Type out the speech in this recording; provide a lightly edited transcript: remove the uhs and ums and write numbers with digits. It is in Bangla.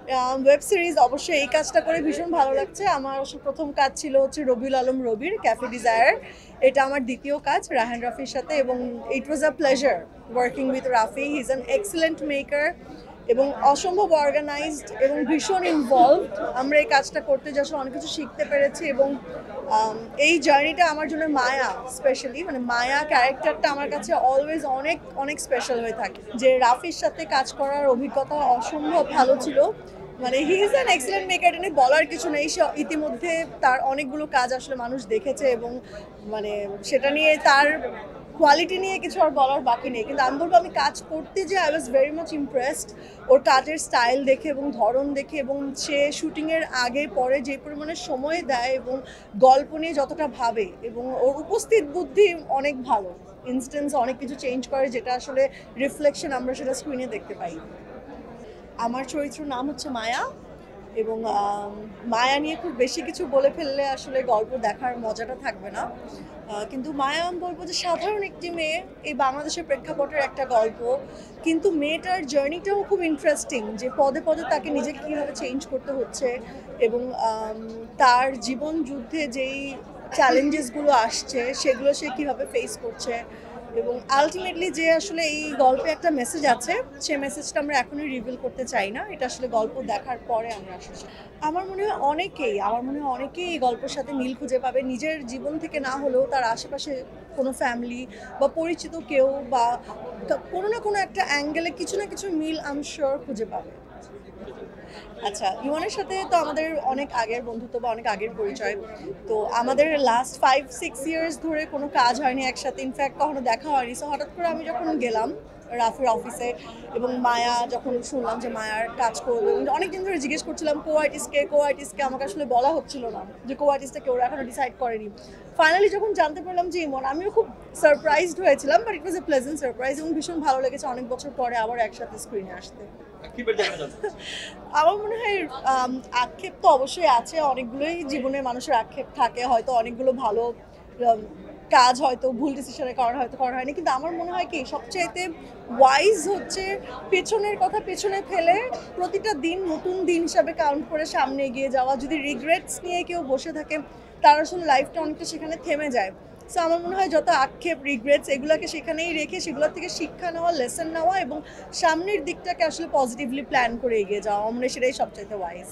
ওয়েব সিরিজ অবশ্যই এই কাজটা করে ভীষণ ভালো লাগছে। আমার প্রথম কাজ ছিল হচ্ছে রবিউল আলম রবির ক্যাফে ডিজায়ার। এটা আমার দ্বিতীয় কাজ রাহান রাফির সাথে, এবং it was a pleasure working with Rafi. He is an excellent maker এবং অসম্ভব অর্গানাইজড এবং ভীষণ ইনভলভড। আমরা এই কাজটা করতে যে আসলে অনেক কিছু শিখতে পেরেছি, এবং এই জার্নিটা আমার জন্য মায়া স্পেশালি, মানে মায়া ক্যারেক্টারটা আমার কাছে অলওয়েজ অনেক অনেক স্পেশাল হয়ে থাকে। যে রাফির সাথে কাজ করার অভিজ্ঞতা অসম্ভব ভালো ছিল। মানে হি ইজ অ্যান এক্সেলেন্ট মেকার, এটা নিয়ে বলার কিছু নেই। সে ইতিমধ্যে তার অনেকগুলো কাজ আসলে মানুষ দেখেছে, এবং মানে সেটা নিয়ে তার কোয়ালিটি নিয়ে কিছু আর বলার বাকি নেই। কিন্তু আমি বলবো আমি কাজ করতে যে I was very much impressed ওর কাজের স্টাইল দেখে এবং ধরন দেখে, এবং সে শুটিংয়ের আগে পরে যে পরিমাণে সময় দেয় এবং গল্প নিয়ে যতটা ভাবে, এবং ওর উপস্থিত বুদ্ধি অনেক ভালো। ইনস্ট্যান্স অনেক কিছু চেঞ্জ করে, যেটা আসলে রিফ্লেকশন আমরা সেটা স্ক্রিনে দেখতে পাই। আমার চরিত্রের নাম হচ্ছে মায়া, এবং মায়া নিয়ে খুব বেশি কিছু বলে ফেললে আসলে গল্প দেখার মজাটা থাকবে না। কিন্তু মায়া আমি বলবো যে সাধারণ একটি মেয়ে, এই বাংলাদেশের প্রেক্ষাপটের একটা গল্প, কিন্তু মেয়েটার জার্নিটাও খুব ইন্টারেস্টিং, যে পদে পদে তাকে নিজেকে কীভাবে চেঞ্জ করতে হচ্ছে, এবং তার জীবন যুদ্ধে যেই চ্যালেঞ্জেসগুলো আসছে সেগুলো সে কীভাবে ফেস করছে, এবং আলটিমেটলি যে আসলে এই গল্পে একটা মেসেজ আছে, সে মেসেজটা আমরা এখনই রিভিল করতে চাই না। এটা আসলে গল্প দেখার পরে আমরা আসলে আমার মনে হয় অনেকেই এই গল্পের সাথে মিল খুঁজে পাবে, নিজের জীবন থেকে না হলেও তার আশেপাশে কোনো ফ্যামিলি বা পরিচিত কেউ, বা কোনো না কোনো একটা অ্যাঙ্গেলে কিছু না কিছু মিল আই এম শিওর খুঁজে পাবে। আচ্ছা, ইমনের সাথে তো আমাদের অনেক আগের বন্ধুত্ব বা অনেক আগের পরিচয়। তো আমাদের লাস্ট 5-6 ইয়ার্স ধরে কোনো কাজ হয়নি একসাথে, ইনফ্যাক্ট কখনো দেখা হয়নি। সো হঠাৎ করে আমি যখন গেলাম রাফির অফিসে, এবং মায়া যখন শুনলাম যে মায়ার কাজ করবে, অনেকদিন ধরে জিজ্ঞেস করছিলাম কো আর্টিস্টকে আমাকে আসলে বলা হচ্ছিল না যে কো আর্টিস্টটা কেউ এখনো ডিসাইড করেনি। ফাইনালি যখন জানতে পারলাম যে ইমন, আমিও খুব সারপ্রাইজড হয়েছিলাম, but it was A pleasant surprise, এবং ভীষণ ভালো লেগেছে অনেক বছর পরে আবার একসাথে স্ক্রিনে আসতে। আমার মনে হয় আক্ষেপ তো অবশ্যই আছে, অনেকগুলোই জীবনে মানুষের আক্ষেপ থাকে, হয়তো অনেকগুলো ভালো কাজ হয়তো ভুল ডিসিশনের কারণে হয়তো করা হয়নি, কিন্তু আমার মনে হয় কি সবচাইতে ওয়াইজ হচ্ছে পেছনের কথা পেছনে ফেলে প্রতিটা দিন নতুন দিন হিসাবে কাউন্ট করে সামনে এগিয়ে যাওয়া। যদি রিগ্রেটস নিয়ে কেউ বসে থাকে, তার আসলে লাইফটা অনেকটা সেখানে থেমে যায়। সো আমার মনে হয় যত আক্ষেপ রিগ্রেটস এগুলোকে সেখানেই রেখে সেগুলোর থেকে শিক্ষা নেওয়া, লেসন নেওয়া, এবং সামনের দিকটাকে আসলে পজিটিভলি প্ল্যান করে এগিয়ে যাওয়া, আমার মনে হয় সেটাই সবচাইতে ওয়াইজ।